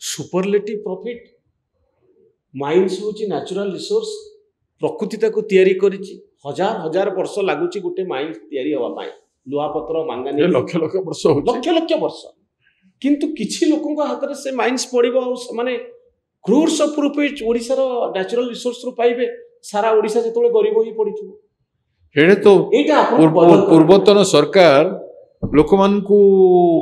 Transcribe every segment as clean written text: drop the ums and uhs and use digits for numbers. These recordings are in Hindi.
सुपरलेटिव प्रॉफिट माइंस होची नेचुरल रिसोर्स प्रकृति ताको तयारी करिछि हजार हजार वर्ष लागुछि गोटे माइंस तयारी हवा पाए लुहा पत्र मांगानी लक्ष लक्ष वर्ष होछि लक्ष लक्ष वर्ष किंतु किछि लोकन को हाथ रे से माइंस पड़िबो माने क्रोर्स ऑफ रुपीज ओडिसा रो नेचुरल रिसोर्स रो पाइबे सारा ओडिसा जेतोले गरीब होई पड़िथिबो हेडे तो पूर्वतन सरकार लोक मान को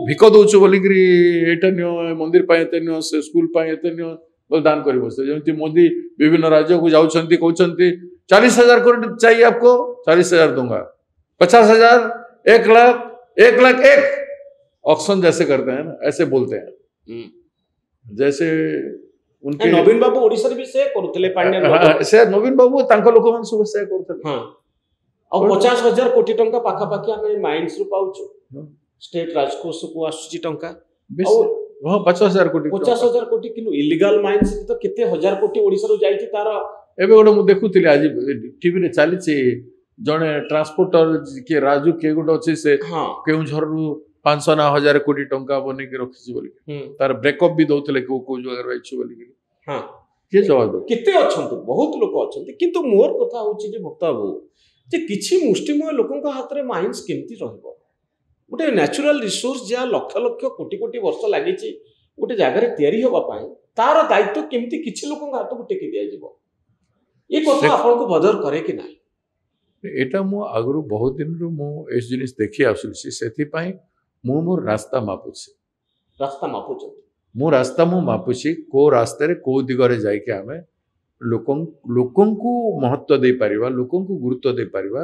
भिक दौच बोलिकी एटा नियो मंदिर पाए एते नियो से स्कूल पाए एते नियो दान कर बसते जमी मोदी विभिन्न राज्य को जाऊँच कहते 40,000 करोड़ चाहिए आपको 40,000 दूंगा 50,000 1,00,000 1,00,000 ऑक्शन जैसे करते हैं ना ऐसे बोलते हैं जैसे उनके नवीन बाबू ओडिसा भी से करथले पांड्या से नवीन बाबू तांको लोक मान सब से करथले हां और 50,000 कोटी टंका पाखा पाखी हमें माइंस रु पाउछु स्टेट राजकोष को आसुची टंका और हां 50,000 कोटी 50,000 कोटी किलो इलीगल माइंस तो केते हजार कोटी ओडिसा रो जाईची तार एबे गोटे मु देखुतिली आज टीवी रे चलीची जने ट्रांसपोर्टर के राजू के गोटे अछि से केउझर रु 500 ना 1000 कोटी टंका बने के रखिछि बोली तार ब्रेकअप भी दउतले को जगह रहइछु बोली हां के जवाब केते अछंती बहुत लोक अछंती किंतु मोर कथा होछि जे भक्ता बाबू जे किछि मुष्टिमय लोकन का हाथ रे माइंस केमती रहबो गोटे नेचुरल रिसोर्स जा लक्ष लक्ष कोटी कोटी वर्ष लागि गोटे जगह तैयारी होगा तार दायित्व केमती किछि लोकन हाथ को टेकी दिया जिवो ये कथा आपन को बदर करे कि नाही एटा मु आगरु बहुत दिन रु मु एस जिनिस देखि आसुछि सेथि पई मु मोर रास्ता मापुछि मु रास्ता मु मापुछि को रास्ते रे को दिगरे जाई के हमें लोकन को महत्व दे परिबा लोकन को गुरुत्व दे परिबा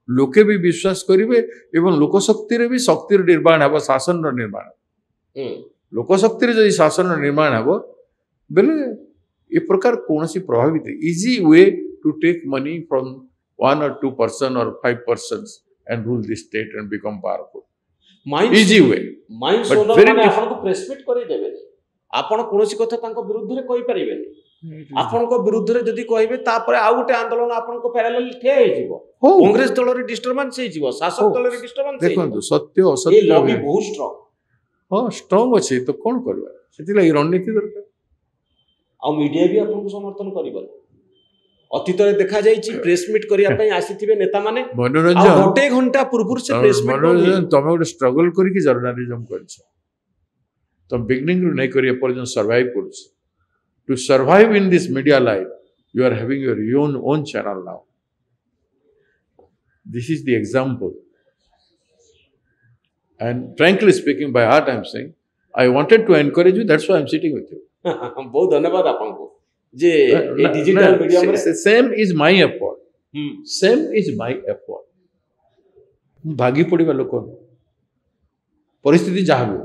लोके भी विश्वास करिवे एवं लोकशक्ति रे भी शक्ति निर्माण हबो शासन रो निर्माण लोकशक्ति रे जदि शासन रो निर्माण हबो बेले ए प्रकार कोनसी प्रभावित easy way to take money from 1 or 2% or 5% and rule the state and become powerful easy way mind solar माने आपन को प्रेसमिट करि देबे आपन कोनसी कथा तांको विरुद्ध रे कहि परिबेनी आपन को विरुद्ध रे जदि कहिबे तापर आ गुटे आंदोलन आपन को पैरेलल ठे हे जिवो कांग्रेस दल रे डिस्टर्बेंस हे जिवो शासक दल रे डिस्टर्बेंस देखंतु सत्य असत्य ए लॉबी बहुत स्ट्रांग हां स्ट्रांग अछि तो कोन करबा सेति लागि रणनीति दरकार आ मीडिया भी आपन को समर्थन करिबो अतीत रे देखा जाईची प्रेस मीट करिया पई आसीथिबे नेता माने मनोरंजन गोटे घंटा पूर्व से प्रेस मीट मनोरंजन तमे गोटे स्ट्रगल करी कि जर्नलिज्म करछ तो बिगिनिंग रू नै करिया पर्यंत सर्वाइव करछ to survive in this media life you are having your own channel now this is the example and frankly speaking by heart I am saying I wanted to encourage you that's why I am sitting with you बहुत धन्यवाद आपन को जे ए डिजिटल मीडिया में same is my effort same is my effort भागी पड़िबा लोक परिस्थिति जहाँ भी